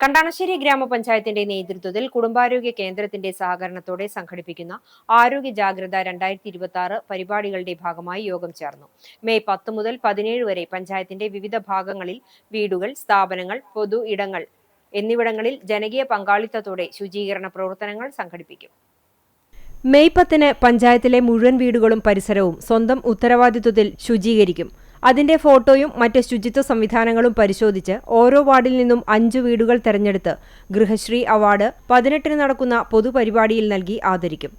കണ്ടാണശ്ശേരി ഗ്രാമപഞ്ചായത്തിന്റെ നേതൃത്വത്തിൽ കുടുംബാരോഗ്യ കേന്ദ്രത്തിന്റെ സഹകരണത്തോടെ സംഘടിപ്പിക്കുന്ന ആരോഗ്യ ജാഗ്രത 2026 പരിപാടികളുടെ ഭാഗമായി യോഗം ചേർന്നു. മെയ് 10 മുതൽ 17 വരെ പഞ്ചായത്തിന്റെ വിവിധ ഭാഗങ്ങളിൽ വീടുകൾ, സ്ഥാപനങ്ങൾ, പൊതു ഇടങ്ങൾ എന്നിവിടങ്ങളിൽ ജനകീയ പങ്കാളിത്തത്തോടെ ശുചീകരണ പ്രവർത്തനങ്ങൾ സംഘടിപ്പിക്കും. മെയ് 10-ന് പഞ്ചായത്തിലെ മുഴുവൻ വീടുകളും പരിസരവും സ്വന്തം ഉത്തരവാദിത്വത്തിൽ ശുചീകരിക്കും. അതിന്റെ ഫോട്ടോയും മറ്റ് ശുചിത്വ സംവിധാനങ്ങളും പരിശോധിച്ച് ഓരോ വാർഡിൽ നിന്നും 5 വീടുകൾ തെരഞ്ഞെടുത്ത് ഗൃഹശ്രീ അവാർഡ് 18-ന് നടക്കുന്ന പൊതുപരിപാടിയിൽ നൽകി ആദരിക്കും.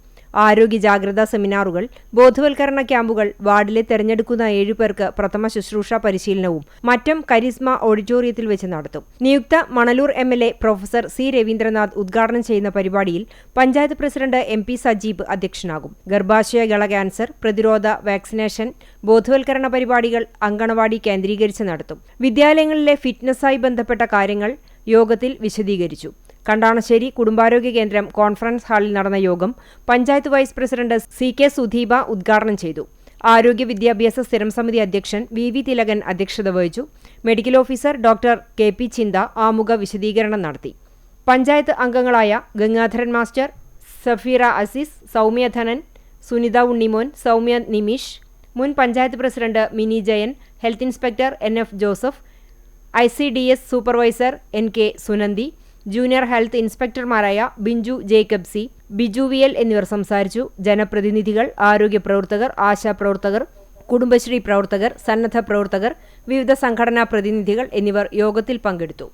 ആരോഗ്യ ജാഗ്രതാ സെമിനാറുകൾ, ബോധവൽക്കരണ ക്യാമ്പുകൾ, വാർഡിലെ തെരഞ്ഞെടുക്കുന്ന 7 പേർക്ക് പ്രഥമ ശുശ്രൂഷ പരിശീലനവും മറ്റും കരിസ്മ ഓഡിറ്റോറിയത്തിൽ വെച്ച് നടത്തും. നിയുക്ത Manalur MLA professor C Raveendranath ഉദ്ഘാടനം ചെയ്യുന്ന പരിപാടിയിൽ പഞ്ചായത്ത് പ്രസിഡന്റ് MP സജീബ് അധ്യക്ഷനാകും. ഗർഭാശയഗള ക്യാൻസർ പ്രതിരോധ വാക്സിനേഷൻ, ബോധവൽക്കരണ പരിപാടികൾ അങ്കണവാടി കേന്ദ്രീകരിച്ച് നടത്തും. വിദ്യാലയങ്ങളിലെ ഫിറ്റ്നസ്സായി ബന്ധപ്പെട്ട കാര്യങ്ങൾ യോഗത്തിൽ വിശദീകരിച്ചു. കണ്ടാണശ്ശേരി കുടുംബാരോഗ്യ കേന്ദ്രം കോൺഫറൻസ് ഹാളിൽ നടന്ന യോഗം പഞ്ചായത്ത് വൈസ് പ്രസിഡന്റ് CK സുധീബ ഉദ്ഘാടനം ചെയ്തു. ആരോഗ്യ വിദ്യാഭ്യാസ സ്ഥിരം സമിതി അധ്യക്ഷൻ VV തിലകൻ അധ്യക്ഷത വഹിച്ചു. മെഡിക്കൽ ഓഫീസർ ഡോക്ടർ KP ചിന്ത ആമുഖ വിശദീകരണം നടത്തി. പഞ്ചായത്ത് അംഗങ്ങളായ ഗംഗാധരൻ മാസ്റ്റർ, സഫീറ അസീസ്, സൗമ്യ ധനൻ, സുനിത ഉണ്ണിമോൻ, സൗമ്യ നിമിഷ്, മുൻ panchayat president Mini Jayan, health inspector NF Joseph, ICDS supervisor NK Sunandi, junior health ഇൻസ്പെക്ടർമാരായ ബിഞ്ചു ജേക്കബ് C, ബിജു VL എന്നിവർ സംസാരിച്ചു. ജനപ്രതിനിധികൾ, ആരോഗ്യ പ്രവർത്തകർ, ആശാപ്രവർത്തകർ, കുടുംബശ്രീ പ്രവർത്തകർ, സന്നദ്ധ പ്രവർത്തകർ, വിവിധ സംഘടനാ പ്രതിനിധികൾ എന്നിവർ യോഗത്തിൽ പങ്കെടുത്തു.